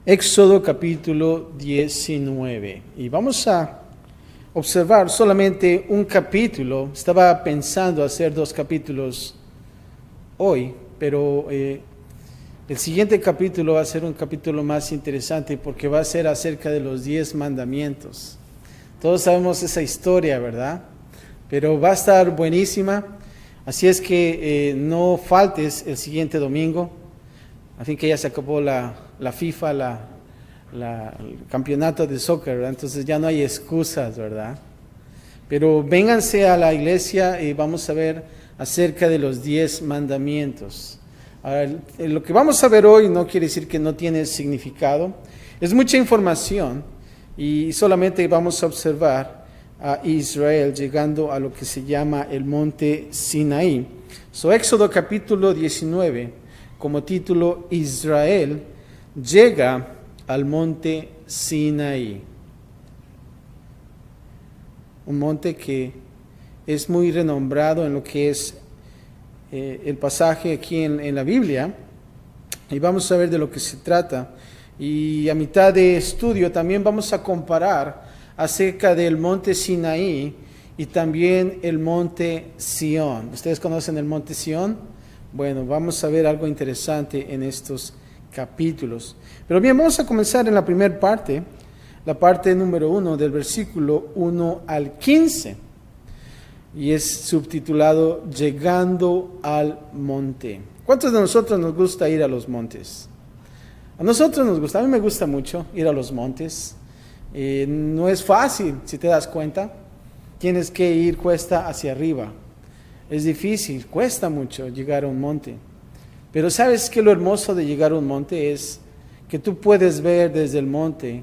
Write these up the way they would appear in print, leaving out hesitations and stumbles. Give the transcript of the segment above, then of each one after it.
Éxodo capítulo 19. Y vamos a observar solamente un capítulo. Estaba pensando hacer 2 capítulos hoy, pero el siguiente capítulo va a ser un capítulo más interesante porque va a ser acerca de los 10 mandamientos. Todos sabemos esa historia, ¿verdad? Pero va a estar buenísima. Así es que no faltes el siguiente domingo. A fin que ya se acabó la FIFA, el campeonato de soccer, ¿verdad? Entonces ya no hay excusas, ¿verdad? Pero vénganse a la iglesia y vamos a ver acerca de los 10 mandamientos. Ahora, lo que vamos a ver hoy no quiere decir que no tiene significado. Es mucha información y solamente vamos a observar a Israel llegando a lo que se llama el monte Sinaí. Éxodo capítulo 19. Como título, Israel llega al monte Sinaí. Un monte que es muy renombrado en lo que es el pasaje aquí en la Biblia. Y vamos a ver de lo que se trata. Y a mitad de estudio también vamos a comparar acerca del monte Sinaí y también el monte Sión. ¿Ustedes conocen el monte Sión? Bueno, vamos a ver algo interesante en estos capítulos. Pero bien, vamos a comenzar en la primera parte, la parte número 1, del versículo 1 al 15. Y es subtitulado Llegando al monte. ¿Cuántos de nosotros nos gusta ir a los montes? A nosotros nos gusta, a mí me gusta mucho ir a los montes. No es fácil, si te das cuenta. Tienes que ir cuesta hacia arriba. Es difícil, cuesta mucho llegar a un monte. Pero ¿sabes qué? Lo hermoso de llegar a un monte es que tú puedes ver desde el monte,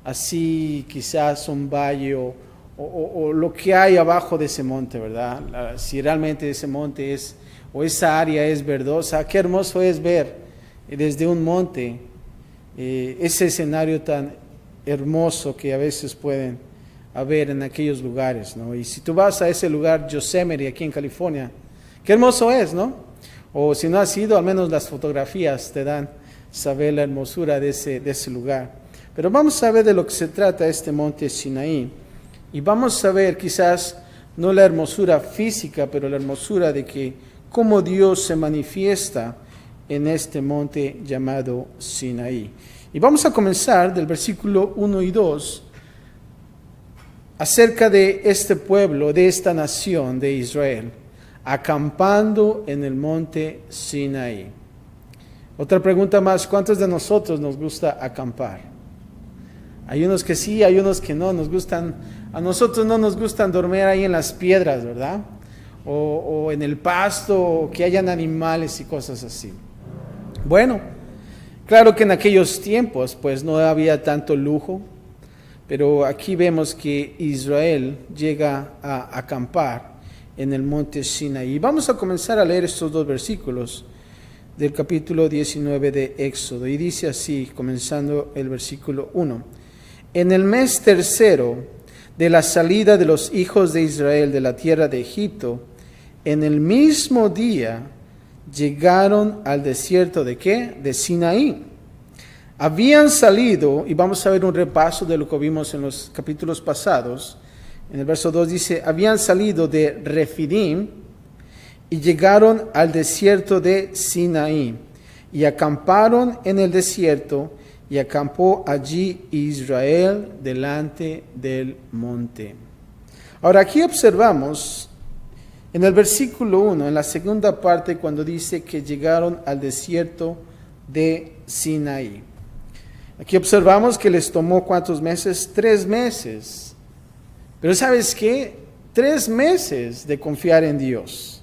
así quizás un valle o lo que hay abajo de ese monte, ¿verdad? Si realmente ese monte es, o esa área es verdosa, qué hermoso es ver desde un monte ese escenario tan hermoso que a veces pueden a ver en aquellos lugares, ¿no? Y si tú vas a ese lugar, Yosemite, aquí en California, qué hermoso es, ¿no? O si no has ido, al menos las fotografías te dan saber la hermosura de ese lugar. Pero vamos a ver de lo que se trata este monte Sinaí. Y vamos a ver quizás no la hermosura física, pero la hermosura de que cómo Dios se manifiesta en este monte llamado Sinaí. Y vamos a comenzar del versículo 1 y 2, acerca de este pueblo, de esta nación de Israel, acampando en el monte Sinaí. Otra pregunta más, ¿cuántos de nosotros nos gusta acampar? Hay unos que sí, hay unos que no, a nosotros no nos gustan dormir ahí en las piedras, ¿verdad? O en el pasto, o que hayan animales y cosas así. Bueno, claro que en aquellos tiempos pues no había tanto lujo, pero aquí vemos que Israel llega a acampar en el monte Sinaí. Vamos a comenzar a leer estos 2 versículos del capítulo 19 de Éxodo. Y dice así, comenzando el versículo 1. En el mes 3 de la salida de los hijos de Israel de la tierra de Egipto, en el mismo día llegaron al desierto ¿de qué? De Sinaí. Habían salido, y vamos a ver un repaso de lo que vimos en los capítulos pasados. En el verso 2 dice, habían salido de Refidim y llegaron al desierto de Sinaí y acamparon en el desierto y acampó allí Israel delante del monte. Ahora aquí observamos en el versículo 1, en la segunda parte, cuando dice que llegaron al desierto de Sinaí. Aquí observamos que les tomó ¿cuántos meses? 3 meses. Pero ¿sabes qué? 3 meses de confiar en Dios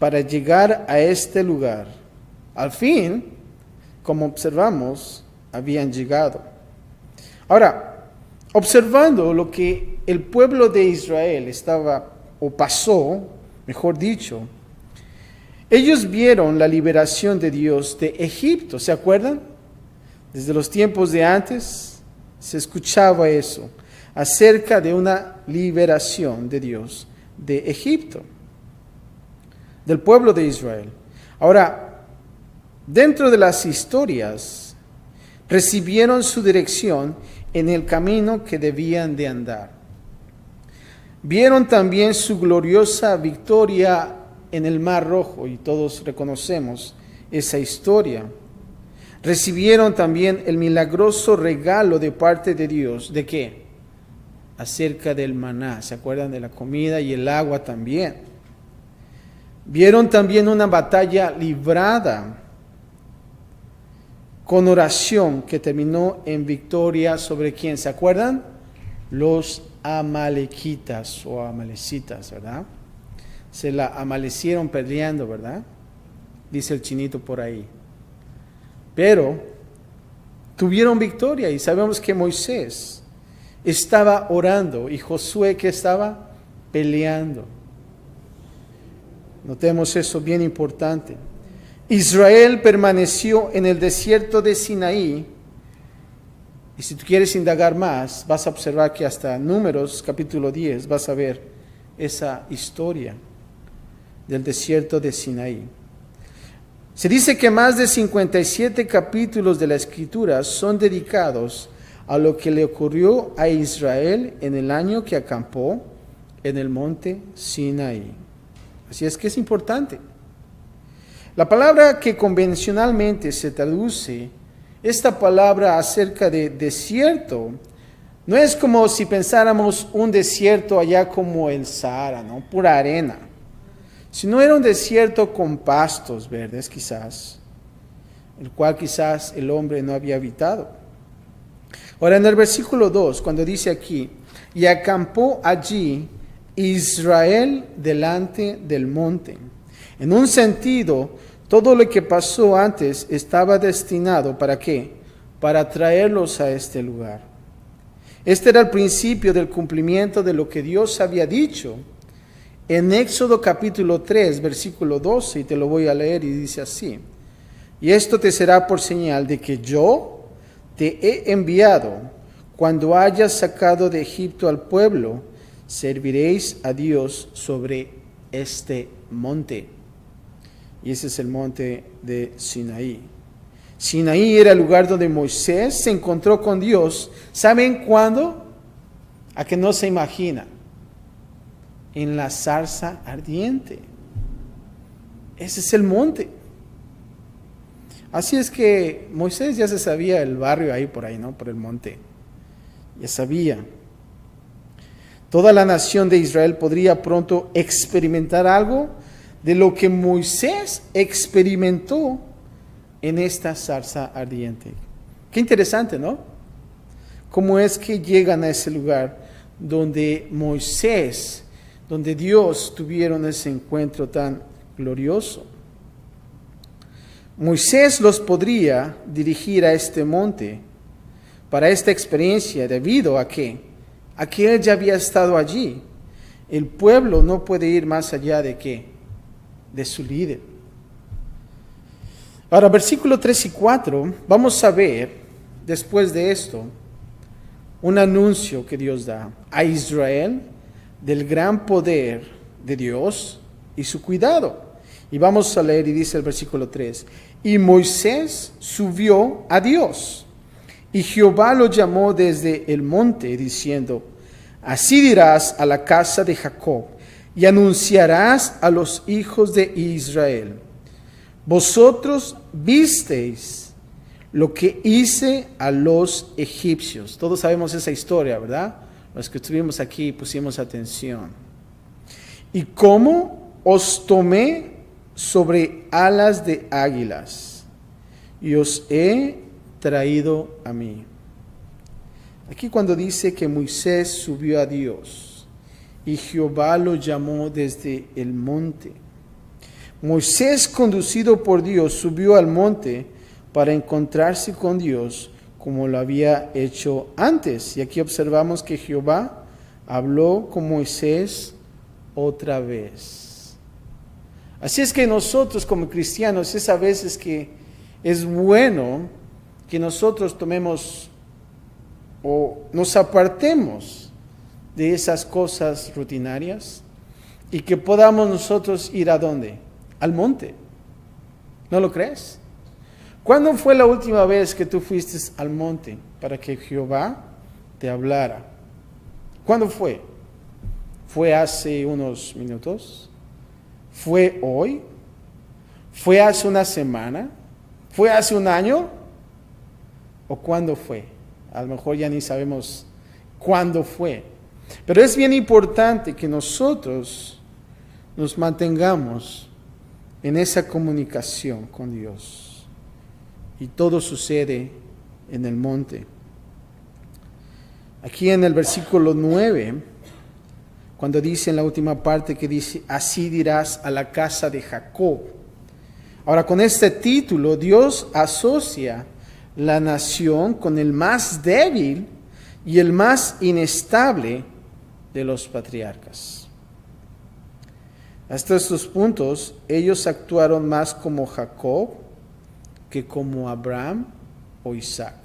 para llegar a este lugar. Al fin, como observamos, habían llegado. Ahora, observando lo que el pueblo de Israel estaba, o pasó, mejor dicho, ellos vieron la liberación de Dios de Egipto, ¿se acuerdan? Desde los tiempos de antes se escuchaba eso, acerca de una liberación de Dios de Egipto, del pueblo de Israel. Ahora, dentro de las historias recibieron su dirección en el camino que debían de andar. Vieron también su gloriosa victoria en el Mar Rojo, y todos reconocemos esa historia. Recibieron también el milagroso regalo de parte de Dios. ¿De qué? Acerca del maná. ¿Se acuerdan de la comida y el agua también? Vieron también una batalla librada con oración que terminó en victoria sobre ¿quién? ¿Se acuerdan? Los amalequitas o amalecitas, ¿verdad? Se la amalecieron peleando, ¿verdad? Dice el chinito por ahí. Pero tuvieron victoria y sabemos que Moisés estaba orando y Josué que estaba peleando. Notemos eso bien importante. Israel permaneció en el desierto de Sinaí. Y si tú quieres indagar más, vas a observar que hasta Números capítulo 10 vas a ver esa historia del desierto de Sinaí. Se dice que más de 57 capítulos de la Escritura son dedicados a lo que le ocurrió a Israel en el año que acampó en el monte Sinaí. Así es que es importante. La palabra que convencionalmente se traduce, esta palabra acerca de desierto, no es como si pensáramos un desierto allá como el Sahara, ¿no? Pura arena. Sino era un desierto con pastos verdes quizás, el cual quizás el hombre no había habitado. Ahora en el versículo 2, cuando dice aquí, y acampó allí Israel delante del monte. En un sentido, todo lo que pasó antes estaba destinado ¿para qué? Para traerlos a este lugar. Este era el principio del cumplimiento de lo que Dios había dicho en Éxodo capítulo 3, versículo 12, y te lo voy a leer y dice así. Y esto te será por señal de que yo te he enviado cuando hayas sacado de Egipto al pueblo, serviréis a Dios sobre este monte. Y ese es el monte de Sinaí. Sinaí era el lugar donde Moisés se encontró con Dios. ¿Saben cuándo? A que no se imagina. En la zarza ardiente. Ese es el monte. Así es que Moisés ya se sabía el barrio ahí por ahí, ¿no? Por el monte. Ya sabía. Toda la nación de Israel podría pronto experimentar algo de lo que Moisés experimentó en esta zarza ardiente. Qué interesante, ¿no? ¿Cómo es que llegan a ese lugar donde Moisés, donde Dios tuvieron ese encuentro tan glorioso? Moisés los podría dirigir a este monte para esta experiencia debido a que él ya había estado allí. El pueblo no puede ir más allá de ¿qué? De su líder. Ahora, versículo 3 y 4, vamos a ver, después de esto, un anuncio que Dios da a Israel del gran poder de Dios y su cuidado. Y vamos a leer y dice el versículo 3, y Moisés subió a Dios, y Jehová lo llamó desde el monte, diciendo, así dirás a la casa de Jacob, y anunciarás a los hijos de Israel, vosotros visteis lo que hice a los egipcios. Todos sabemos esa historia, ¿verdad? Los que estuvimos aquí pusimos atención. Y cómo os tomé sobre alas de águilas y os he traído a mí. Aquí cuando dice que Moisés subió a Dios, y Jehová lo llamó desde el monte. Moisés, conducido por Dios, subió al monte para encontrarse con Dios como lo había hecho antes. Y aquí observamos que Jehová habló con Moisés otra vez. Así es que nosotros como cristianos es a veces que es bueno que nosotros tomemos o nos apartemos de esas cosas rutinarias y que podamos nosotros ir ¿a dónde? Al monte. ¿No lo crees? ¿Cuándo fue la última vez que tú fuiste al monte para que Jehová te hablara? ¿Cuándo fue? ¿Fue hace unos minutos? ¿Fue hoy? ¿Fue hace una semana? ¿Fue hace un año? ¿O cuándo fue? A lo mejor ya ni sabemos cuándo fue. Pero es bien importante que nosotros nos mantengamos en esa comunicación con Dios. Y todo sucede en el monte. Aquí en el versículo 9, cuando dice en la última parte que dice, así dirás a la casa de Jacob. Ahora, con este título, Dios asocia la nación con el más débil y el más inestable de los patriarcas. Hasta estos puntos, ellos actuaron más como Jacob que como Abraham o Isaac.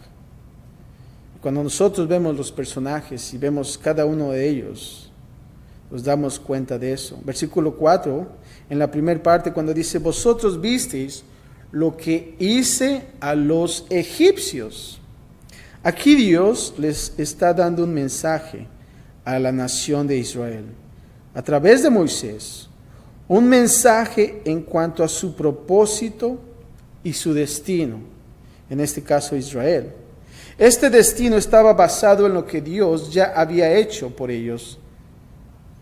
Cuando nosotros vemos los personajes y vemos cada uno de ellos, nos damos cuenta de eso. Versículo 4, en la primera parte, cuando dice, vosotros visteis lo que hice a los egipcios. Aquí Dios les está dando un mensaje a la nación de Israel, a través de Moisés, un mensaje en cuanto a su propósito y su destino, en este caso Israel. Este destino estaba basado en lo que Dios ya había hecho por ellos.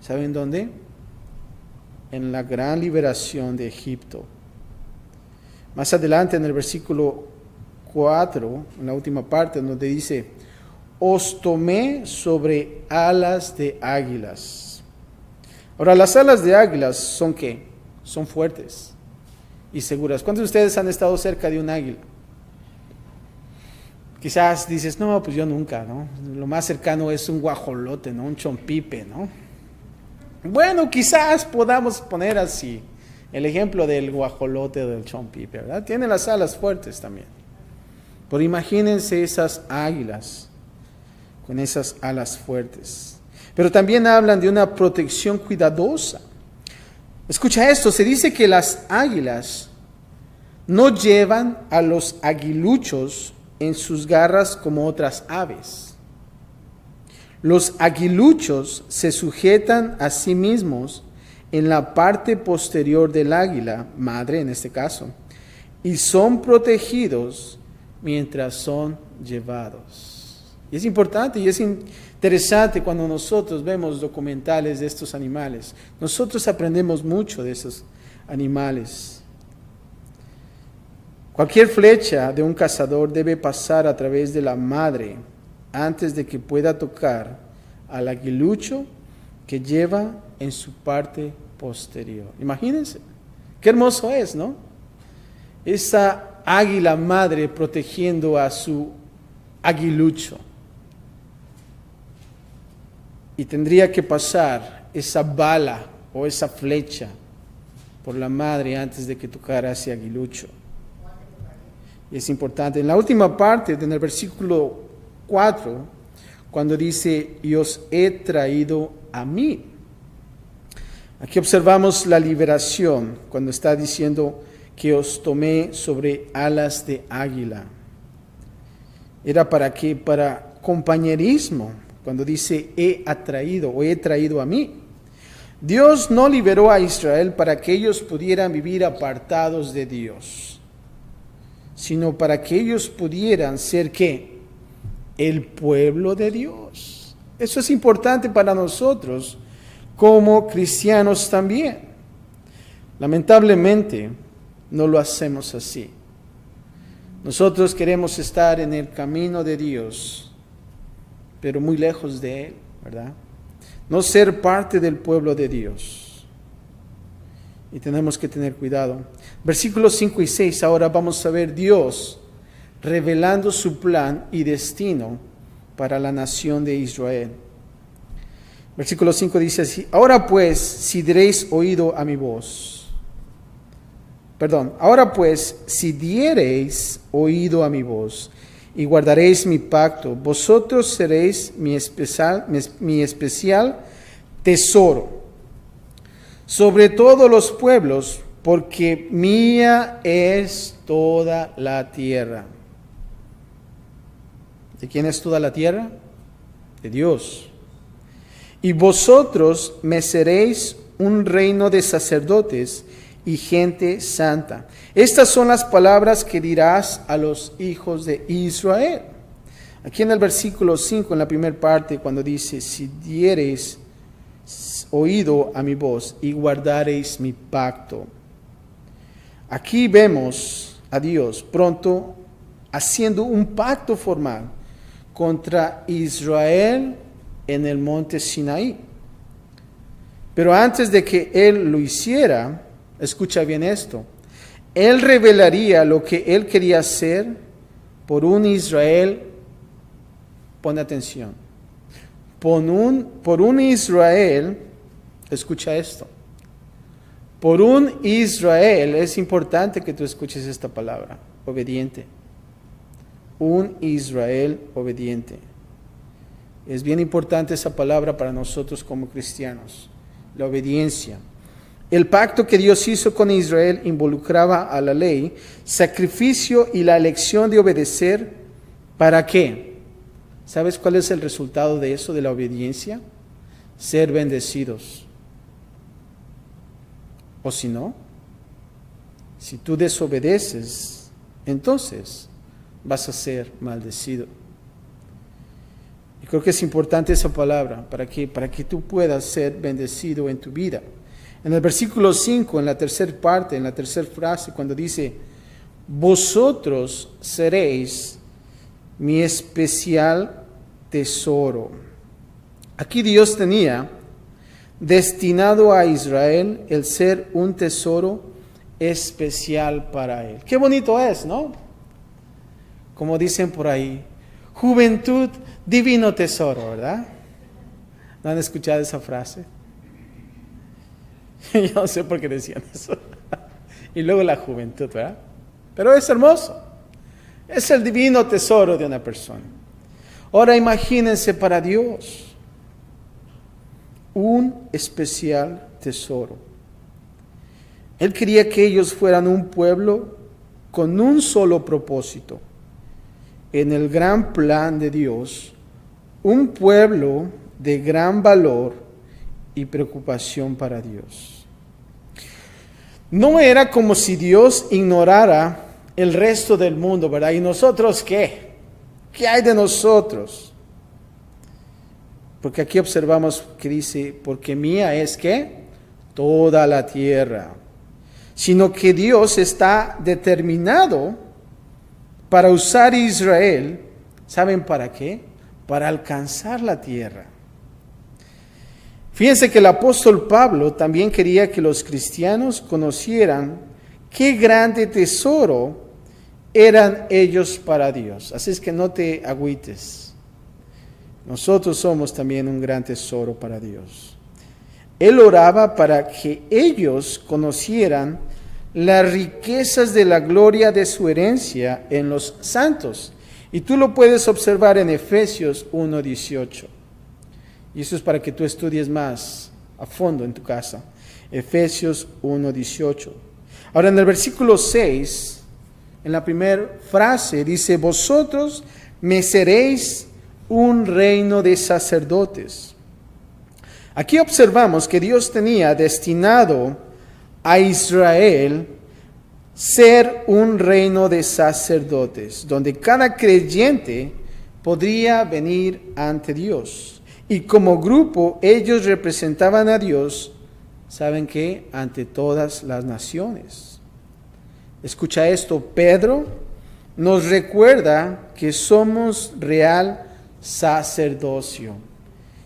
¿Saben dónde? En la gran liberación de Egipto. Más adelante en el versículo 4, en la última parte, donde dice, os tomé sobre alas de águilas. Ahora, las alas de águilas son ¿qué? Son fuertes y seguras. ¿Cuántos de ustedes han estado cerca de un águila? Quizás dices, no, pues yo nunca, ¿no? Lo más cercano es un guajolote, ¿no? Un chompipe, ¿no? Bueno, quizás podamos poner así el ejemplo del guajolote o del chompipe, ¿verdad? Tiene las alas fuertes también. Pero imagínense esas águilas con esas alas fuertes. Pero también hablan de una protección cuidadosa. Escucha esto, se dice que las águilas no llevan a los aguiluchos en sus garras como otras aves. Los aguiluchos se sujetan a sí mismos en la parte posterior del águila, madre en este caso, y son protegidos mientras son llevados. Y es importante y es interesante cuando nosotros vemos documentales de estos animales. Nosotros aprendemos mucho de esos animales. Cualquier flecha de un cazador debe pasar a través de la madre antes de que pueda tocar al aguilucho que lleva en su parte posterior. Imagínense, qué hermoso es, ¿no? Esa águila madre protegiendo a su aguilucho. Y tendría que pasar esa bala o esa flecha por la madre antes de que tocara ese aguilucho. Y es importante. En la última parte, en el versículo 4, cuando dice, y os he traído a mí. Aquí observamos la liberación, cuando está diciendo que os tomé sobre alas de águila. ¿Era para qué? Para compañerismo, cuando dice, he atraído o he traído a mí. Dios no liberó a Israel para que ellos pudieran vivir apartados de Dios, sino para que ellos pudieran ser ¿qué? El pueblo de Dios. Eso es importante para nosotros como cristianos también. Lamentablemente no lo hacemos así. Nosotros queremos estar en el camino de Dios, pero muy lejos de Él, ¿verdad? No ser parte del pueblo de Dios. Y tenemos que tener cuidado. Versículos 5 y 6, ahora vamos a ver Dios revelando su plan y destino para la nación de Israel. Versículo 5 dice así, ahora pues, si diereis oído a mi voz. Ahora pues, si diereis oído a mi voz y guardaréis mi pacto, vosotros seréis mi especial tesoro sobre todos los pueblos, porque mía es toda la tierra. ¿De quién es toda la tierra? De Dios. Y vosotros me seréis un reino de sacerdotes y gente santa. Estas son las palabras que dirás a los hijos de Israel. Aquí en el versículo 5, en la primera parte, cuando dice, si diereis oído a mi voz y guardareis mi pacto. Aquí vemos a Dios pronto haciendo un pacto formal contra Israel en el monte Sinaí. Pero antes de que Él lo hiciera, escucha bien esto, Él revelaría lo que Él quería hacer por un Israel, pon atención, por un Israel, escucha esto, por un Israel, es importante que tú escuches esta palabra, obediente, un Israel obediente. Es bien importante esa palabra para nosotros como cristianos, la obediencia. El pacto que Dios hizo con Israel involucraba a la ley, sacrificio y la elección de obedecer. ¿Para qué? ¿Sabes cuál es el resultado de eso, de la obediencia? Ser bendecidos. O si no, si tú desobedeces, entonces vas a ser maldecido. Y creo que es importante esa palabra para que tú puedas ser bendecido en tu vida. En el versículo 5, en la tercera parte, en la tercera frase, cuando dice, vosotros seréis mi especial tesoro. Aquí Dios tenía destinado a Israel el ser un tesoro especial para él. Qué bonito es, ¿no? Como dicen por ahí, juventud, divino tesoro, ¿verdad? ¿No han escuchado esa frase? Yo no sé por qué decían eso. Y luego la juventud, ¿verdad? Pero es hermoso. Es el divino tesoro de una persona. Ahora imagínense para Dios un especial tesoro. Él quería que ellos fueran un pueblo con un solo propósito. En el gran plan de Dios, un pueblo de gran valor y preocupación para Dios. No era como si Dios ignorara el resto del mundo, ¿verdad? ¿Y nosotros qué? ¿Qué hay de nosotros? Porque aquí observamos que dice, porque mía es ¿qué? Toda la tierra. Sino que Dios está determinado para usar a Israel, ¿saben para qué? Para alcanzar la tierra. Fíjense que el apóstol Pablo también quería que los cristianos conocieran qué grande tesoro eran ellos para Dios. Así es que no te agüites. Nosotros somos también un gran tesoro para Dios. Él oraba para que ellos conocieran las riquezas de la gloria de su herencia en los santos. Y tú lo puedes observar en Efesios 1:18. Y eso es para que tú estudies más a fondo en tu casa. Efesios 1:18. Ahora en el versículo 6, en la primera frase, dice, vosotros me seréis un reino de sacerdotes. Aquí observamos que Dios tenía destinado a Israel ser un reino de sacerdotes, donde cada creyente podría venir ante Dios. Y como grupo ellos representaban a Dios, ¿saben qué? Ante todas las naciones. Escucha esto, Pedro nos recuerda que somos real sacerdocio.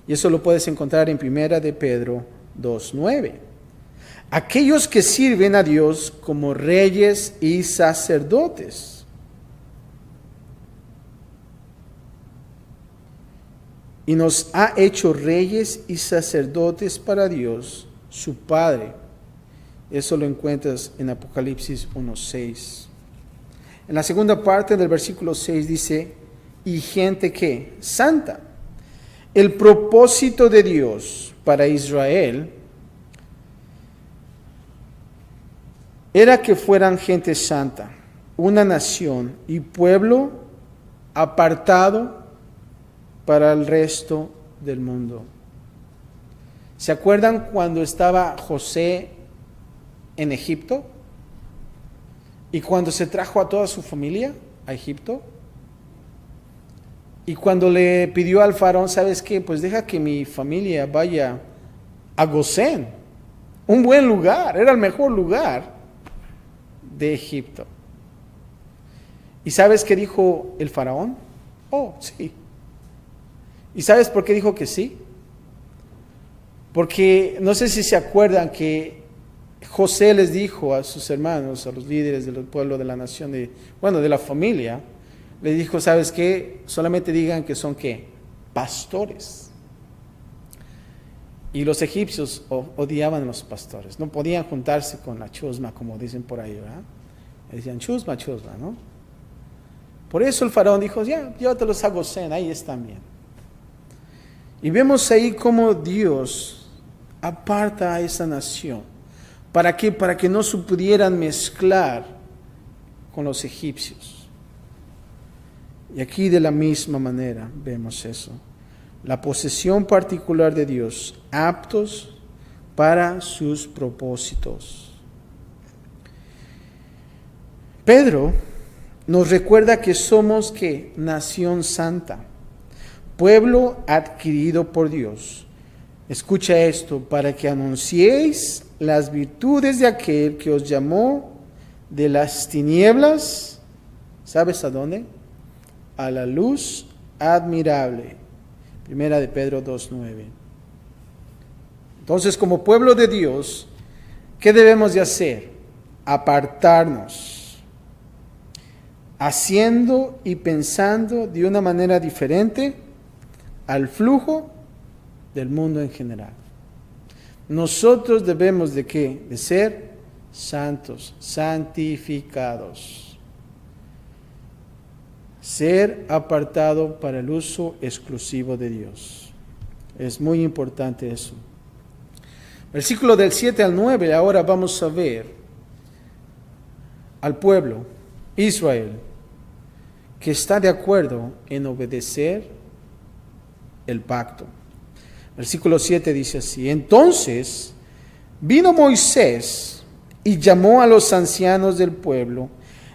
Y eso lo puedes encontrar en 1 de Pedro 2:9. Aquellos que sirven a Dios como reyes y sacerdotes. Y nos ha hecho reyes y sacerdotes para Dios, su Padre. Eso lo encuentras en Apocalipsis 1:6. En la segunda parte del versículo 6 dice, y gente que santa. El propósito de Dios para Israel era que fueran gente santa, una nación y pueblo apartado para el resto del mundo. ¿Se acuerdan cuando estaba José en Egipto? Y cuando se trajo a toda su familia a Egipto. Y cuando le pidió al faraón, ¿sabes qué? Pues deja que mi familia vaya a Gosén, un buen lugar, era el mejor lugar de Egipto. ¿Y sabes qué dijo el faraón? Oh, sí. ¿Y sabes por qué dijo que sí? Porque no sé si se acuerdan que José les dijo a sus hermanos, a los líderes del pueblo, de la nación, de la familia, les dijo, ¿sabes qué? Solamente digan que son, ¿qué? Pastores. Y los egipcios odiaban a los pastores, no podían juntarse con la chusma, como dicen por ahí, ¿verdad? Decían chusma, chusma, ¿no? Por eso el faraón dijo, ya, llévatelos a Gosén, ahí están bien. Y vemos ahí cómo Dios aparta a esa nación. ¿Para qué? Para que no se pudieran mezclar con los egipcios. Y aquí de la misma manera vemos eso. La posesión particular de Dios, aptos para sus propósitos. Pedro nos recuerda que somos, ¿qué? Nación santa, pueblo adquirido por Dios. Escucha esto, para que anunciéis las virtudes de aquel que os llamó de las tinieblas, ¿sabes a dónde? A la luz admirable. Primera de Pedro 2:9. Entonces, como pueblo de Dios, ¿qué debemos de hacer? Apartarnos, haciendo y pensando de una manera diferente al flujo del mundo en general. Nosotros debemos de ¿qué? De ser santos, santificados. Ser apartado para el uso exclusivo de Dios. Es muy importante eso. Versículo del 7 al 9, ahora vamos a ver al pueblo, Israel, que está de acuerdo en obedecer el pacto. Versículo 7 dice así: entonces vino Moisés y llamó a los ancianos del pueblo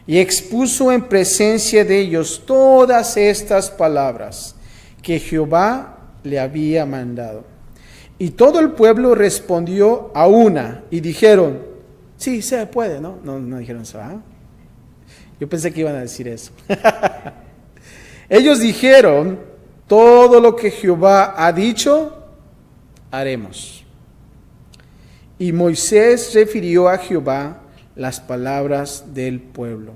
y expuso en presencia de ellos todas estas palabras que Jehová le había mandado. Y todo el pueblo respondió a una y dijeron, sí, se puede, ¿no? No dijeron eso, ¿ah? Yo pensé que iban a decir eso. Ellos dijeron, todo lo que Jehová ha dicho, haremos. Y Moisés refirió a Jehová las palabras del pueblo.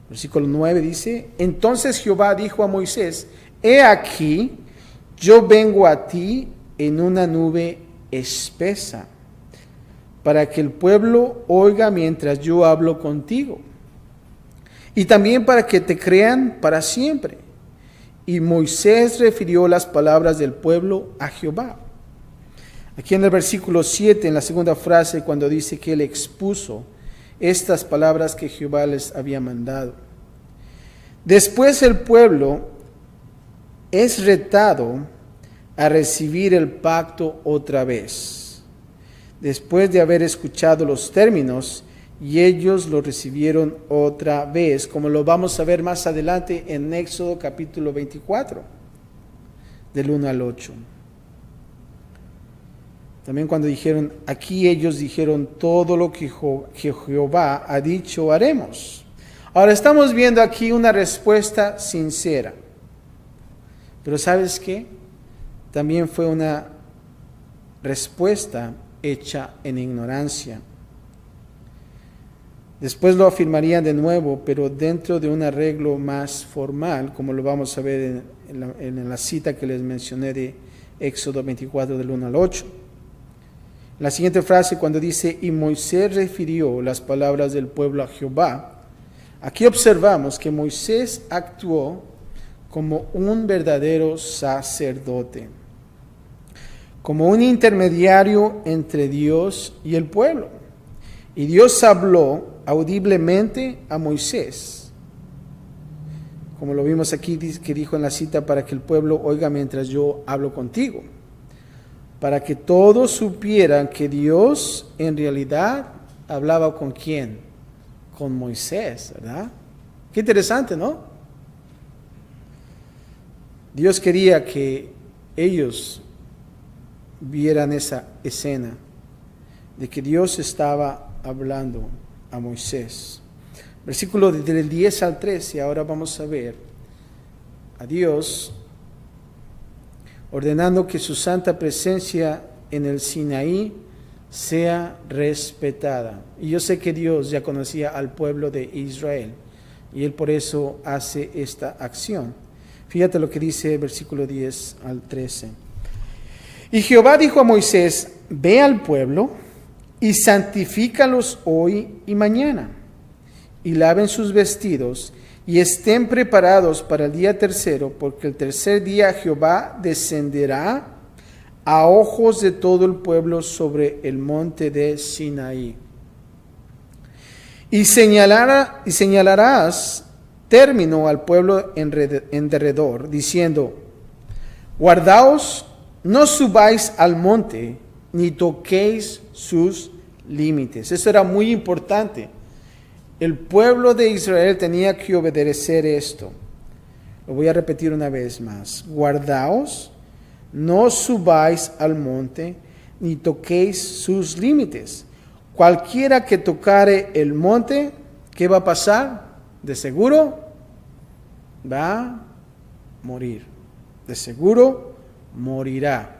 Versículo 9 dice, entonces Jehová dijo a Moisés, he aquí, yo vengo a ti en una nube espesa, para que el pueblo oiga mientras yo hablo contigo, y también para que te crean para siempre. Y Moisés refirió las palabras del pueblo a Jehová. Aquí en el versículo 7, en la segunda frase, cuando dice que él expuso estas palabras que Jehová les había mandado. Después el pueblo es retado a recibir el pacto otra vez, después de haber escuchado los términos, y ellos lo recibieron otra vez, como lo vamos a ver más adelante en Éxodo capítulo 24, del 1 al 8. También cuando dijeron, aquí ellos dijeron, todo lo que Jehová ha dicho, haremos. Ahora estamos viendo aquí una respuesta sincera. Pero ¿sabes qué? También fue una respuesta hecha en ignorancia. Después lo afirmarían de nuevo, pero dentro de un arreglo más formal, como lo vamos a ver en la cita que les mencioné de Éxodo 24, del 1 al 8. La siguiente frase, cuando dice, y Moisés refirió las palabras del pueblo a Jehová, aquí observamos que Moisés actuó como un verdadero sacerdote, como un intermediario entre Dios y el pueblo. Y Dios habló audiblemente a Moisés, como lo vimos aquí, que dijo en la cita, para que el pueblo oiga mientras yo hablo contigo, para que todos supieran que Dios en realidad hablaba con ¿quién? Con Moisés, ¿verdad? Qué interesante, ¿no? Dios quería que ellos vieran esa escena de que Dios estaba hablando a Moisés. Versículo del 10 al 13, ahora vamos a ver a Dios ordenando que su santa presencia en el Sinaí sea respetada. Y yo sé que Dios ya conocía al pueblo de Israel y Él por eso hace esta acción. Fíjate lo que dice el versículo 10 al 13. Y Jehová dijo a Moisés, ve al pueblo y santifícalos hoy y mañana, y laven sus vestidos, y estén preparados para el día tercero, porque el tercer día Jehová descenderá a ojos de todo el pueblo sobre el monte de Sinaí. Y señalarás término al pueblo en derredor, diciendo, guardaos, no subáis al monte, ni toquéis sus límites. Eso era muy importante. El pueblo de Israel tenía que obedecer esto. Lo voy a repetir una vez más. Guardaos, no subáis al monte, ni toquéis sus límites. Cualquiera que tocare el monte, ¿qué va a pasar? De seguro va a morir. De seguro morirá.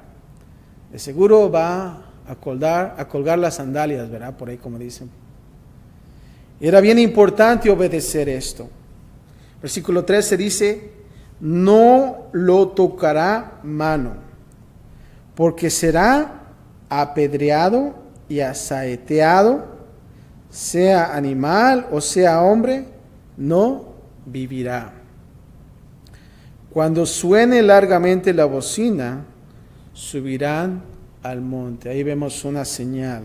De seguro va a colgar las sandalias, ¿verdad? Por ahí como dicen. Era bien importante obedecer esto. Versículo 13 dice, no lo tocará mano, porque será apedreado y asaeteado, sea animal o sea hombre, no vivirá. Cuando suene largamente la bocina, subirán al monte. Ahí vemos una señal.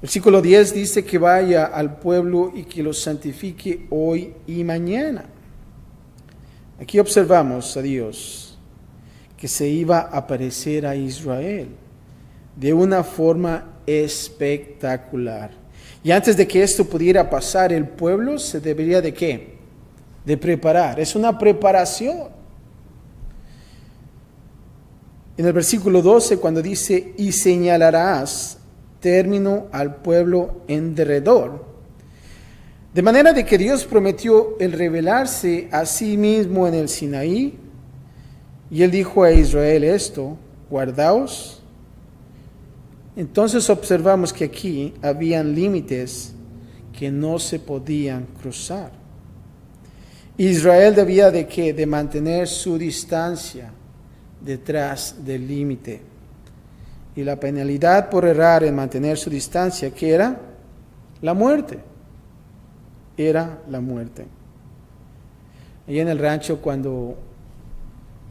Versículo 10 dice que vaya al pueblo y que lo santifique hoy y mañana. Aquí observamos a Dios que se iba a aparecer a Israel de una forma espectacular. Y antes de que esto pudiera pasar, el pueblo se debería de ¿qué? De preparar. Es una preparación. En el versículo 12, cuando dice, y señalarás término al pueblo en derredor. De manera de que Dios prometió el revelarse a sí mismo en el Sinaí, y Él dijo a Israel esto, guardaos. Entonces observamos que aquí habían límites que no se podían cruzar. Israel debía de ¿qué? De mantener su distancia detrás del límite. Y la penalidad por errar en mantener su distancia, ¿qué era? La muerte. Era la muerte. Allí en el rancho, cuando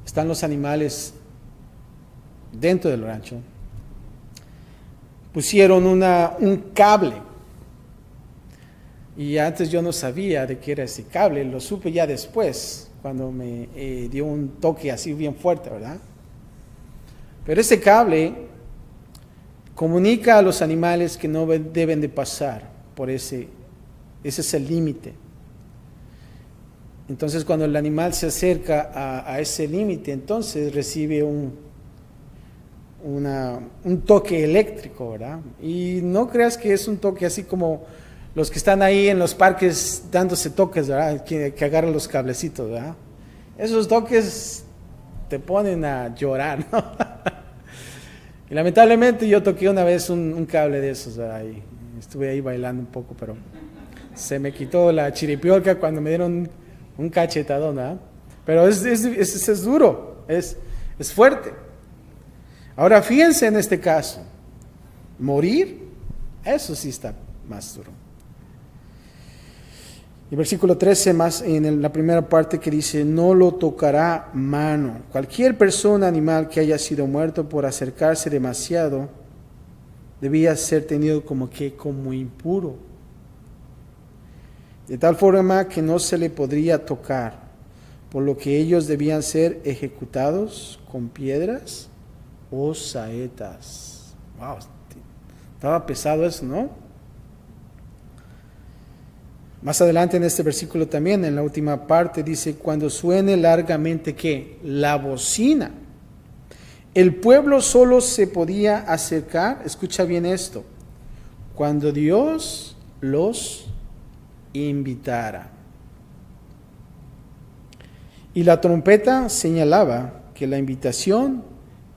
están los animales dentro del rancho, pusieron un cable. Y antes yo no sabía de qué era ese cable, lo supe ya después, cuando me dio un toque así bien fuerte, ¿verdad? Pero ese cable comunica a los animales que no deben de pasar por ese es el límite. Entonces cuando el animal se acerca a ese límite, entonces recibe un toque eléctrico, ¿verdad? Y no creas que es un toque así como los que están ahí en los parques dándose toques, ¿verdad? Que agarran los cablecitos, ¿verdad? Esos toques te ponen a llorar, ¿no? Y lamentablemente yo toqué una vez un cable de esos, ¿verdad? Y estuve ahí bailando un poco, pero se me quitó la chiripiorca cuando me dieron un cachetadón, ¿verdad? Pero es duro, es fuerte. Ahora fíjense en este caso, morir, eso sí está más duro. Y versículo 13 más en la primera parte que dice, no lo tocará mano. Cualquier persona, animal que haya sido muerto por acercarse demasiado, debía ser tenido como impuro, de tal forma que no se le podría tocar, por lo que ellos debían ser ejecutados con piedras o saetas. Wow, estaba pesado eso, ¿no? Más adelante en este versículo también, en la última parte, dice, cuando suene largamente, ¿qué? La bocina. El pueblo solo se podía acercar, escucha bien esto, cuando Dios los invitara. Y la trompeta señalaba que la invitación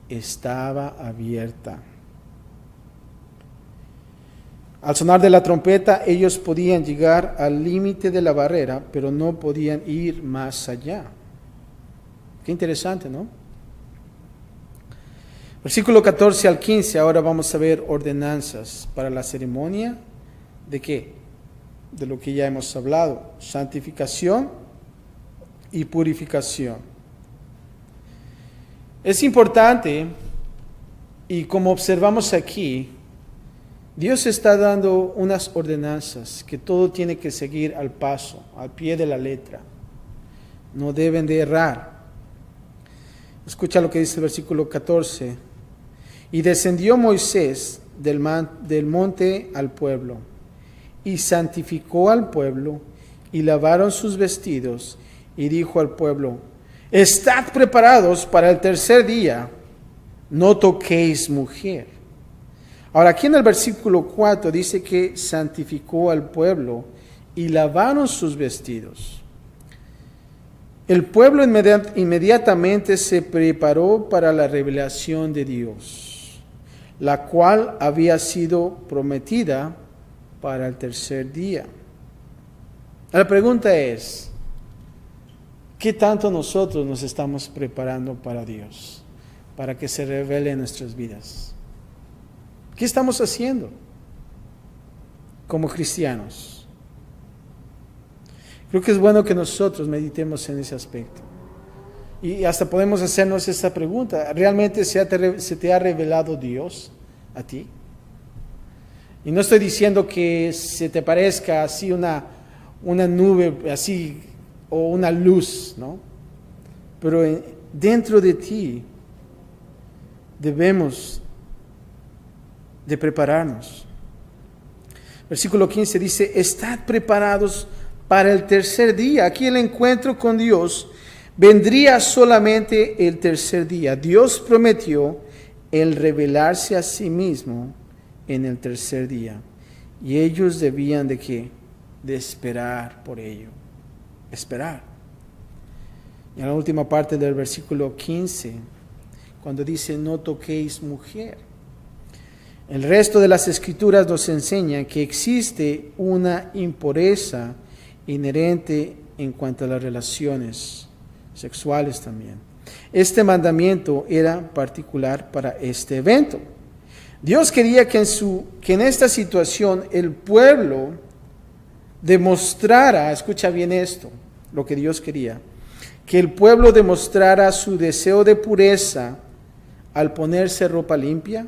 estaba abierta. Al sonar de la trompeta, ellos podían llegar al límite de la barrera, pero no podían ir más allá. Qué interesante, ¿no? Versículo 14 al 15, ahora vamos a ver ordenanzas para la ceremonia. ¿De qué? De lo que ya hemos hablado, santificación y purificación. Es importante, y como observamos aquí, Dios está dando unas ordenanzas que todo tiene que seguir al paso, al pie de la letra. No deben de errar. Escucha lo que dice el versículo 14. Y descendió Moisés del monte al pueblo, y santificó al pueblo, y lavaron sus vestidos, y dijo al pueblo, estad preparados para el tercer día, no toquéis mujer. Ahora aquí en el versículo 4 dice que santificó al pueblo y lavaron sus vestidos. El pueblo inmediatamente se preparó para la revelación de Dios, la cual había sido prometida para el tercer día. La pregunta es, ¿qué tanto nosotros nos estamos preparando para Dios, para que se revele en nuestras vidas? ¿Qué estamos haciendo como cristianos? Creo que es bueno que nosotros meditemos en ese aspecto. Y hasta podemos hacernos esta pregunta. ¿Realmente se te ha revelado Dios a ti? Y no estoy diciendo que se te parezca así una nube así o una luz, ¿no? Pero dentro de ti debemos de prepararnos. Versículo 15 dice, estad preparados para el tercer día. Aquí el encuentro con Dios vendría solamente el tercer día. Dios prometió el revelarse a sí mismo en el tercer día. Y ellos debían de ¿qué? De esperar por ello. Esperar. Y en la última parte del versículo 15, cuando dice, no toquéis mujer. El resto de las escrituras nos enseña que existe una impureza inherente en cuanto a las relaciones sexuales también. Este mandamiento era particular para este evento. Dios quería que en esta situación el pueblo demostrara, escucha bien esto, lo que Dios quería, que el pueblo demostrara su deseo de pureza al ponerse ropa limpia,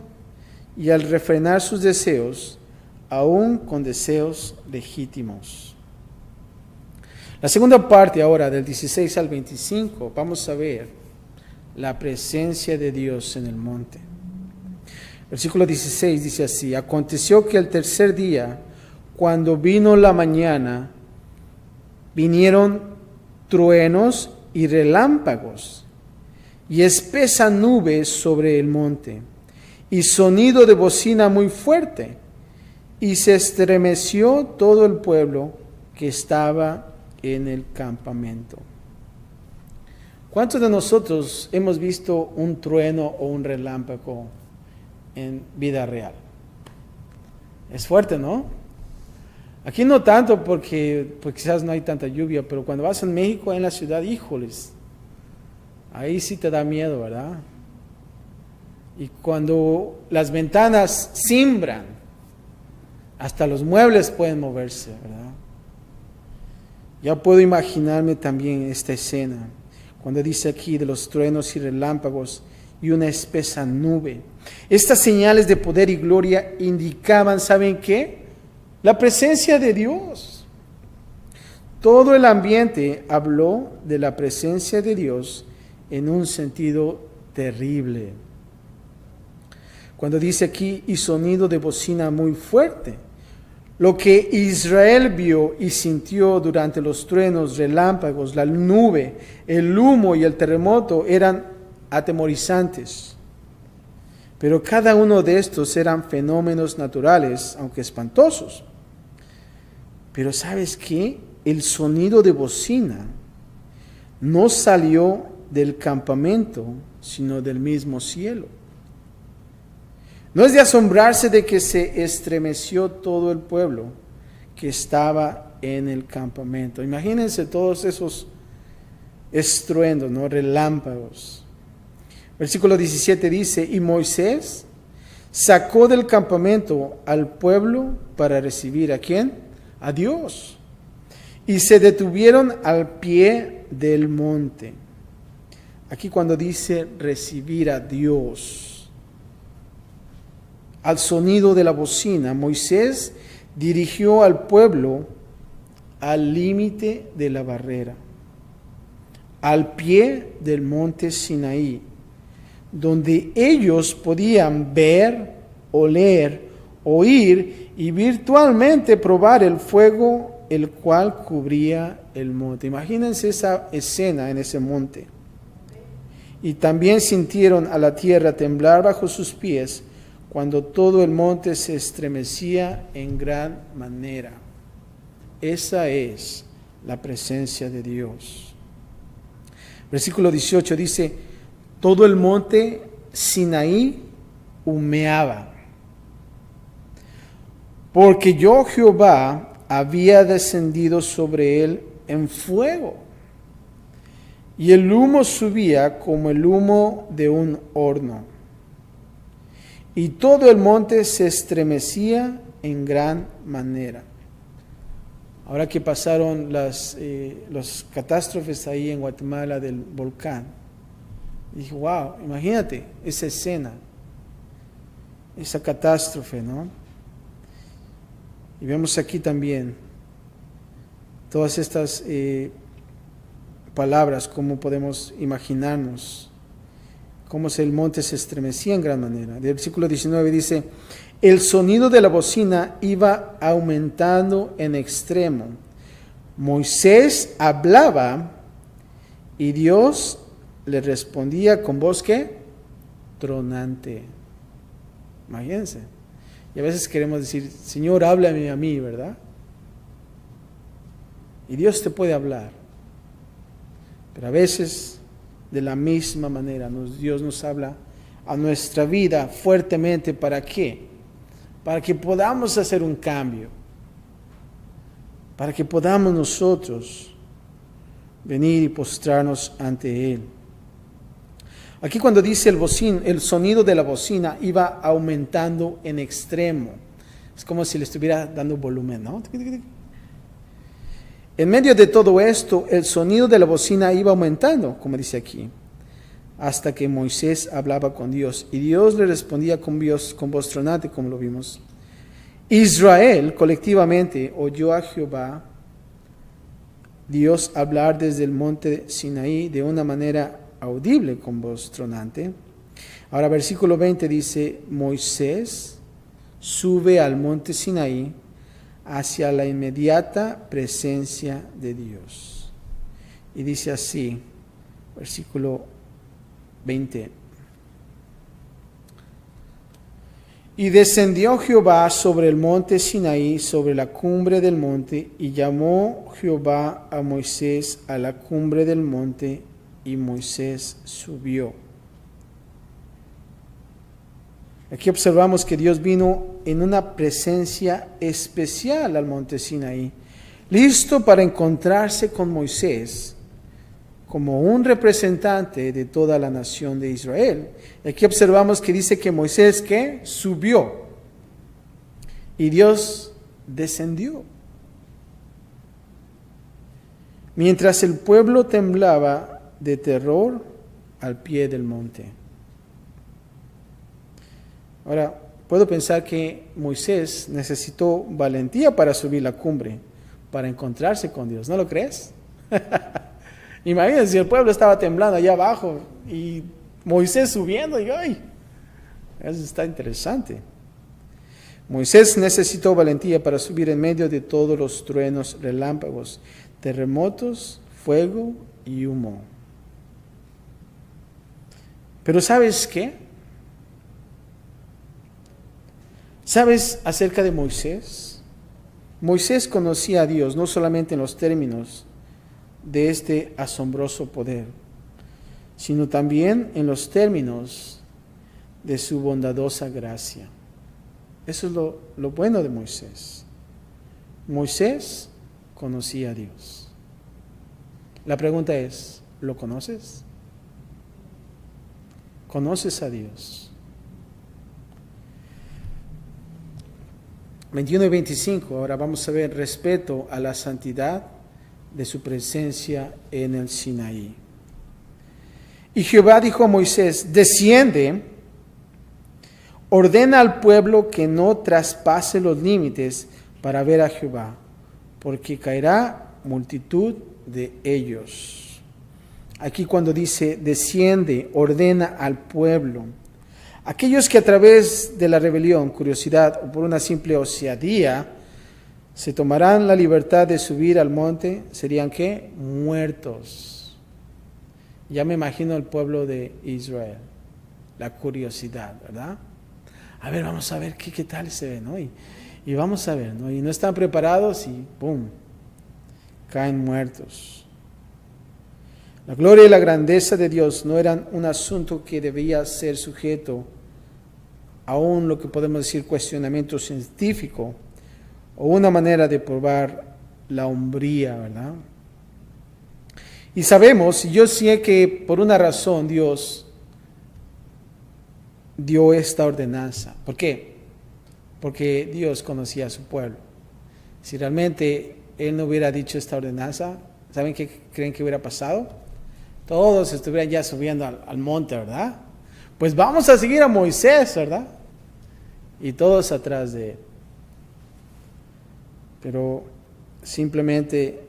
y al refrenar sus deseos, aún con deseos legítimos. La segunda parte ahora, del 16 al 25, vamos a ver la presencia de Dios en el monte. Versículo 16 dice así, aconteció que el tercer día, cuando vino la mañana, vinieron truenos y relámpagos, y espesa nube sobre el monte, y sonido de bocina muy fuerte, y se estremeció todo el pueblo que estaba en el campamento. ¿Cuántos de nosotros hemos visto un trueno o un relámpago en vida real? Es fuerte, ¿no? Aquí no tanto porque quizás no hay tanta lluvia, pero cuando vas en México, en la ciudad, híjoles, ahí sí te da miedo, ¿verdad? Y cuando las ventanas cimbran, hasta los muebles pueden moverse, ¿verdad? Ya puedo imaginarme también esta escena, cuando dice aquí de los truenos y relámpagos, y una espesa nube. Estas señales de poder y gloria indicaban, ¿saben qué? La presencia de Dios. Todo el ambiente habló de la presencia de Dios en un sentido terrible. Cuando dice aquí, y sonido de bocina muy fuerte, lo que Israel vio y sintió durante los truenos, relámpagos, la nube, el humo y el terremoto eran atemorizantes. Pero cada uno de estos eran fenómenos naturales, aunque espantosos. Pero ¿sabes qué? El sonido de bocina no salió del campamento, sino del mismo cielo. No es de asombrarse de que se estremeció todo el pueblo que estaba en el campamento. Imagínense todos esos estruendos, ¿no? Relámpagos. Versículo 17 dice, y Moisés sacó del campamento al pueblo para recibir ¿a quién? A Dios. Y se detuvieron al pie del monte. Aquí cuando dice recibir a Dios, al sonido de la bocina, Moisés dirigió al pueblo al límite de la barrera, al pie del monte Sinaí, donde ellos podían ver, oler, oír y virtualmente probar el fuego el cual cubría el monte. Imagínense esa escena en ese monte. Y también sintieron a la tierra temblar bajo sus pies cuando todo el monte se estremecía en gran manera. Esa es la presencia de Dios. Versículo 18 dice, todo el monte Sinaí humeaba, porque yo Jehová había descendido sobre él en fuego, y el humo subía como el humo de un horno. Y todo el monte se estremecía en gran manera. Ahora que pasaron las catástrofes ahí en Guatemala del volcán, dije, wow, imagínate esa escena, esa catástrofe, ¿no? Y vemos aquí también todas estas palabras, cómo podemos imaginarnos cómo el monte se estremecía en gran manera. Del versículo 19 dice, el sonido de la bocina iba aumentando en extremo. Moisés hablaba y Dios le respondía con voz ¿qué? Tronante. Imagínense. Y a veces queremos decir, Señor, háblame a mí, ¿verdad? Y Dios te puede hablar. Pero a veces, de la misma manera, Dios nos habla a nuestra vida fuertemente. ¿Para qué? Para que podamos hacer un cambio. Para que podamos nosotros venir y postrarnos ante Él. Aquí cuando dice el sonido de la bocina iba aumentando en extremo. Es como si le estuviera dando volumen, ¿no? En medio de todo esto, el sonido de la bocina iba aumentando, como dice aquí, hasta que Moisés hablaba con Dios. Y Dios le respondía con voz tronante, como lo vimos. Israel colectivamente oyó a Jehová, Dios, hablar desde el monte Sinaí de una manera audible con voz tronante. Ahora versículo 20 dice, Moisés sube al monte Sinaí hacia la inmediata presencia de Dios. Y dice así, versículo 20. Y descendió Jehová sobre el monte Sinaí, sobre la cumbre del monte, y llamó Jehová a Moisés a la cumbre del monte, y Moisés subió. Aquí observamos que Dios vino en una presencia especial al monte Sinaí, listo para encontrarse con Moisés como un representante de toda la nación de Israel. Aquí observamos que dice que Moisés ¿qué? Subió y Dios descendió. Mientras el pueblo temblaba de terror al pie del monte. Ahora, puedo pensar que Moisés necesitó valentía para subir la cumbre, para encontrarse con Dios. ¿No lo crees? Imagínense si el pueblo estaba temblando allá abajo y Moisés subiendo y ¡ay! Eso está interesante. Moisés necesitó valentía para subir en medio de todos los truenos, relámpagos, terremotos, fuego y humo. Pero ¿sabes qué? ¿Sabes acerca de Moisés? Moisés conocía a Dios no solamente en los términos de este asombroso poder, sino también en los términos de su bondadosa gracia. Eso es lo bueno de Moisés. Moisés conocía a Dios. La pregunta es, ¿lo conoces? ¿Conoces a Dios? 21 y 25, ahora vamos a ver respeto a la santidad de su presencia en el Sinaí. Y Jehová dijo a Moisés, desciende, ordena al pueblo que no traspase los límites para ver a Jehová, porque caerá multitud de ellos. Aquí cuando dice desciende, ordena al pueblo, aquellos que a través de la rebelión, curiosidad o por una simple osadía se tomarán la libertad de subir al monte, serían ¿qué? Muertos. Ya me imagino el pueblo de Israel, la curiosidad, ¿verdad? A ver, vamos a ver qué tal se ve, ¿no? Y vamos a ver, ¿no? Y no están preparados y ¡pum! Caen muertos. La gloria y la grandeza de Dios no eran un asunto que debía ser sujeto a lo que podemos decir cuestionamiento científico o una manera de probar la hombría, ¿verdad? Y sabemos, y yo sé que por una razón Dios dio esta ordenanza. ¿Por qué? Porque Dios conocía a su pueblo. Si realmente Él no hubiera dicho esta ordenanza, ¿saben qué creen que hubiera pasado? Todos estuvieran ya subiendo al monte, ¿verdad? Pues vamos a seguir a Moisés, ¿verdad? Y todos atrás de él. Pero simplemente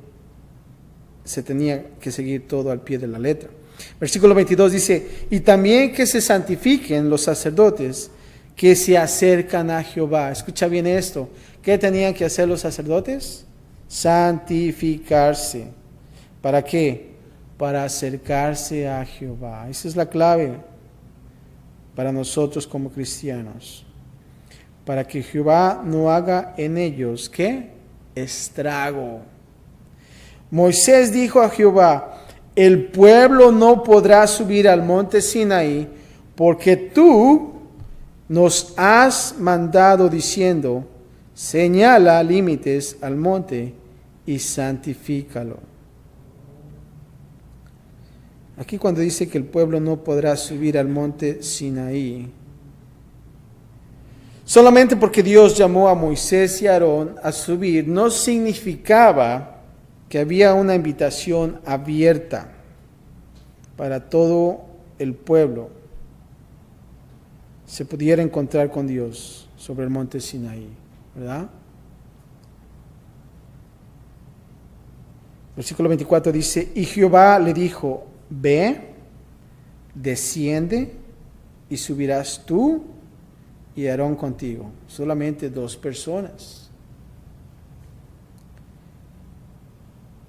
se tenía que seguir todo al pie de la letra. Versículo 22 dice, y también que se santifiquen los sacerdotes que se acercan a Jehová. Escucha bien esto. ¿Qué tenían que hacer los sacerdotes? Santificarse. ¿Para qué? Para acercarse a Jehová. Esa es la clave para nosotros como cristianos. Para que Jehová no haga en ellos, ¿qué? Estrago. Moisés dijo a Jehová, el pueblo no podrá subir al monte Sinaí, porque tú nos has mandado diciendo, señala límites al monte y santifícalo. Aquí cuando dice que el pueblo no podrá subir al monte Sinaí, solamente porque Dios llamó a Moisés y a Aarón a subir, no significaba que había una invitación abierta para todo el pueblo se pudiera encontrar con Dios sobre el monte Sinaí, ¿verdad? Versículo 24 dice, y Jehová le dijo, ve, desciende y subirás tú y Aarón contigo. Solamente 2 personas.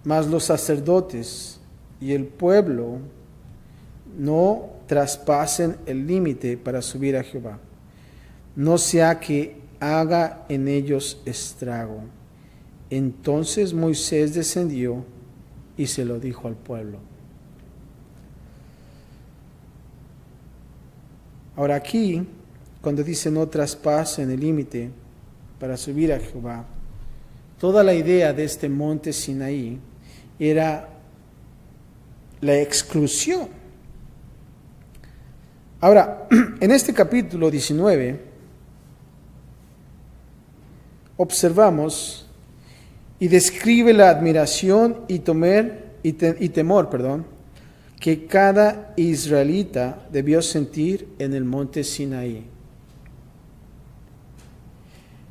Mas los sacerdotes y el pueblo no traspasen el límite para subir a Jehová, no sea que haga en ellos estrago. Entonces Moisés descendió y se lo dijo al pueblo. Ahora aquí, cuando dice no traspasen el límite para subir a Jehová, toda la idea de este monte Sinaí era la exclusión. Ahora, en este capítulo 19, observamos y describe la admiración y temor, que cada israelita debió sentir en el monte Sinaí.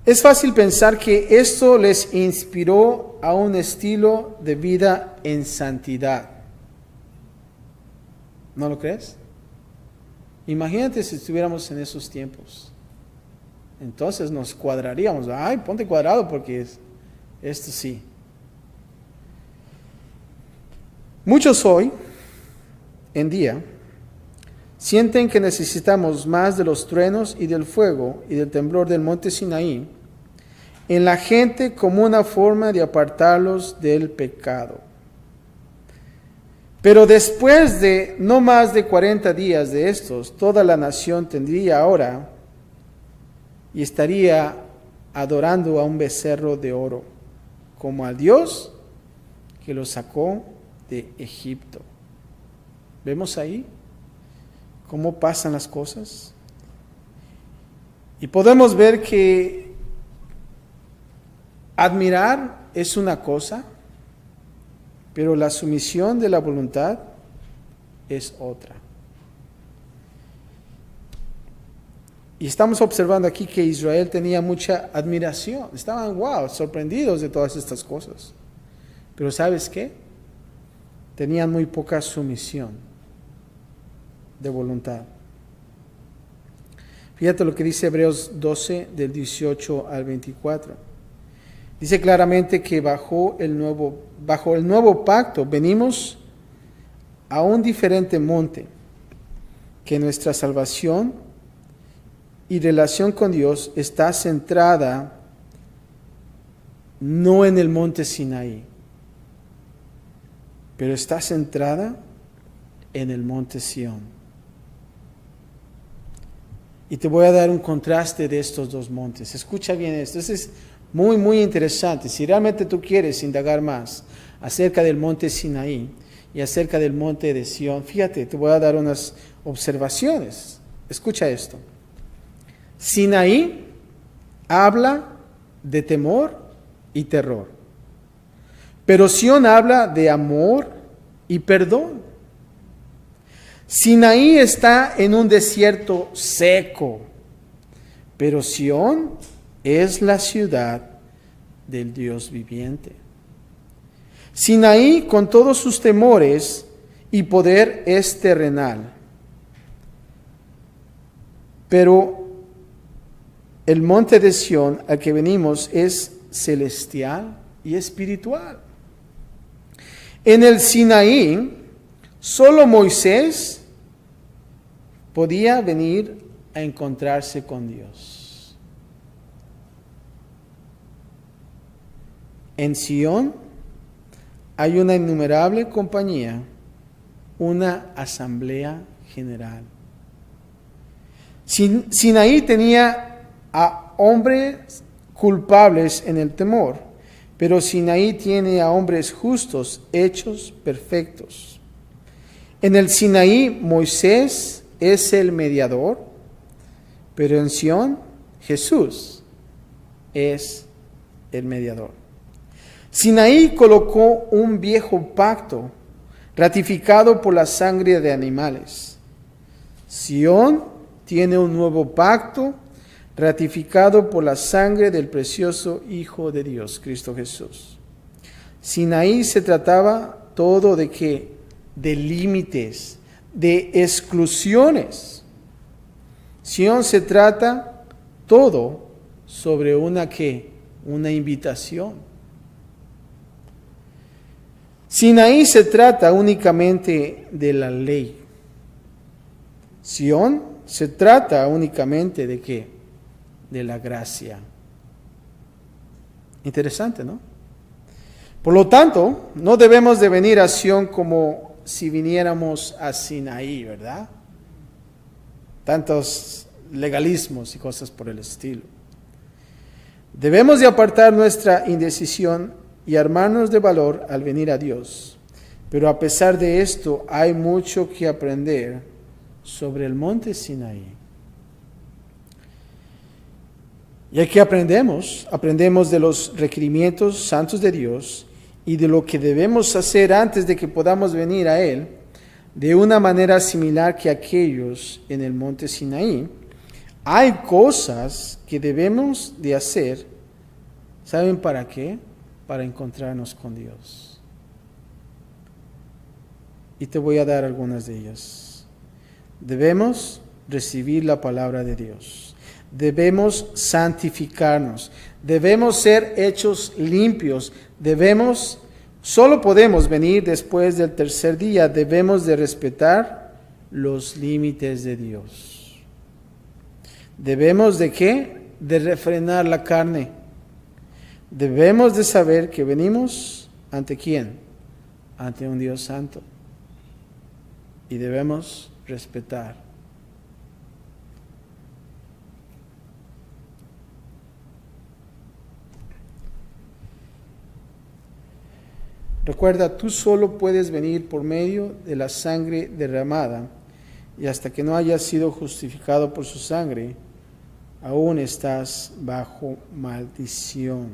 Es fácil pensar que esto les inspiró a un estilo de vida en santidad. ¿No lo crees? Imagínate si estuviéramos en esos tiempos. Entonces nos cuadraríamos. Ay, ponte cuadrado porque esto sí. Muchos hoy en día sienten que necesitamos más de los truenos y del fuego y del temblor del monte Sinaí en la gente como una forma de apartarlos del pecado. Pero después de no más de 40 días de estos, toda la nación tendría ahora y estaría adorando a un becerro de oro, como al Dios que los sacó de Egipto. ¿Vemos ahí cómo pasan las cosas? Y podemos ver que admirar es una cosa, pero la sumisión de la voluntad es otra. Y estamos observando aquí que Israel tenía mucha admiración. Estaban, sorprendidos de todas estas cosas. Pero ¿sabes qué? Tenían muy poca sumisión de voluntad. Fíjate lo que dice Hebreos 12, del 18 al 24. Dice claramente que bajo el nuevo pacto venimos a un diferente monte, que nuestra salvación y relación con Dios está centrada no en el monte Sinaí, pero está centrada en el monte Sión. Y te voy a dar un contraste de estos dos montes. Escucha bien esto. Esto es muy, muy interesante. Si realmente tú quieres indagar más acerca del monte Sinaí y acerca del monte de Sión, fíjate, te voy a dar unas observaciones. Escucha esto. Sinaí habla de temor y terror, pero Sión habla de amor y perdón. Sinaí está en un desierto seco, pero Sión es la ciudad del Dios viviente. Sinaí, con todos sus temores y poder, es terrenal, pero el monte de Sión al que venimos es celestial y espiritual. En el Sinaí, solo Moisés podía venir a encontrarse con Dios. En Sión hay una innumerable compañía, una asamblea general. Sinaí tenía a hombres culpables en el temor, pero Sinaí tiene a hombres justos, hechos perfectos. En el Sinaí Moisés es el mediador, pero en Sión Jesús es el mediador. Sinaí colocó un viejo pacto ratificado por la sangre de animales. Sión tiene un nuevo pacto ratificado por la sangre del precioso Hijo de Dios, Cristo Jesús. Sinaí se trataba todo de qué? De límites, de exclusiones. Sión se trata todo sobre una ¿qué? Una invitación. Sinaí se trata únicamente de la ley. Sión se trata únicamente de ¿qué? De la gracia. Interesante, ¿no? Por lo tanto, no debemos de venir a Sión como si viniéramos a Sinaí, ¿verdad? Tantos legalismos y cosas por el estilo. Debemos de apartar nuestra indecisión y armarnos de valor al venir a Dios. Pero a pesar de esto, hay mucho que aprender sobre el monte Sinaí. Y aquí aprendemos de los requerimientos santos de Dios y de lo que debemos hacer antes de que podamos venir a Él, de una manera similar que aquellos en el monte Sinaí. Hay cosas que debemos de hacer. ¿Saben para qué? Para encontrarnos con Dios. Y te voy a dar algunas de ellas. Debemos recibir la palabra de Dios. Debemos santificarnos. Debemos ser hechos limpios. Solo podemos venir después del tercer día. Debemos de respetar los límites de Dios. Debemos de ¿qué? De refrenar la carne. Debemos de saber que venimos ¿ante quién? Ante un Dios santo. Y debemos respetar. Recuerda, tú solo puedes venir por medio de la sangre derramada, y hasta que no hayas sido justificado por su sangre, aún estás bajo maldición.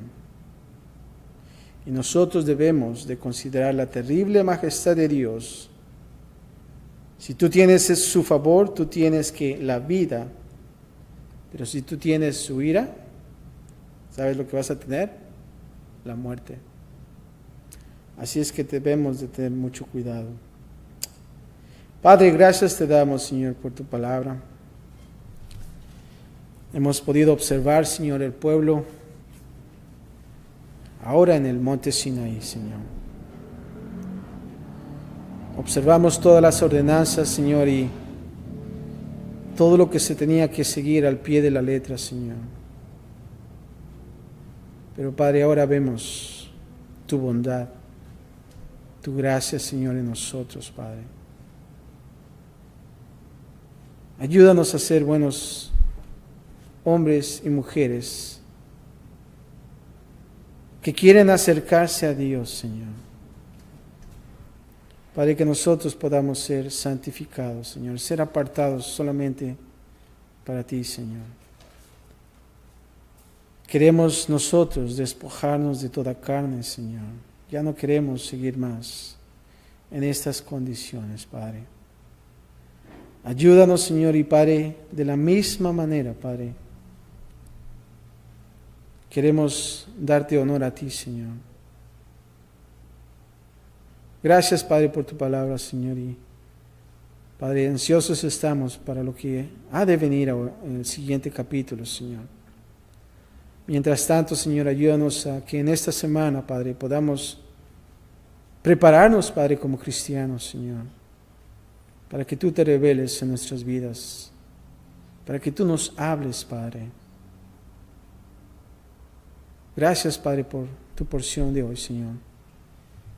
Y nosotros debemos de considerar la terrible majestad de Dios. Si tú tienes su favor, tú tienes que la vida. Pero si tú tienes su ira, ¿sabes lo que vas a tener? La muerte. Así es que debemos de tener mucho cuidado. Padre, gracias te damos, Señor, por tu palabra. Hemos podido observar, Señor, el pueblo ahora en el monte Sinaí, Señor. Observamos todas las ordenanzas, Señor, y todo lo que se tenía que seguir al pie de la letra, Señor. Pero, Padre, ahora vemos tu bondad, tu gracia, Señor, en nosotros, Padre. Ayúdanos a ser buenos hombres y mujeres que quieren acercarse a Dios, Señor. Padre, que nosotros podamos ser santificados, Señor, ser apartados solamente para ti, Señor. Queremos nosotros despojarnos de toda carne, Señor. Ya no queremos seguir más en estas condiciones, Padre. Ayúdanos, Señor, y Padre, de la misma manera, Padre, queremos darte honor a ti, Señor. Gracias, Padre, por tu palabra, Señor. Y Padre, ansiosos estamos para lo que ha de venir en el siguiente capítulo, Señor. Mientras tanto, Señor, ayúdanos a que en esta semana, Padre, podamos prepararnos, Padre, como cristianos, Señor, para que tú te reveles en nuestras vidas, para que tú nos hables, Padre. Gracias, Padre, por tu porción de hoy, Señor.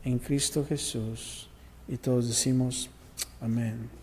En Cristo Jesús. Y todos decimos amén.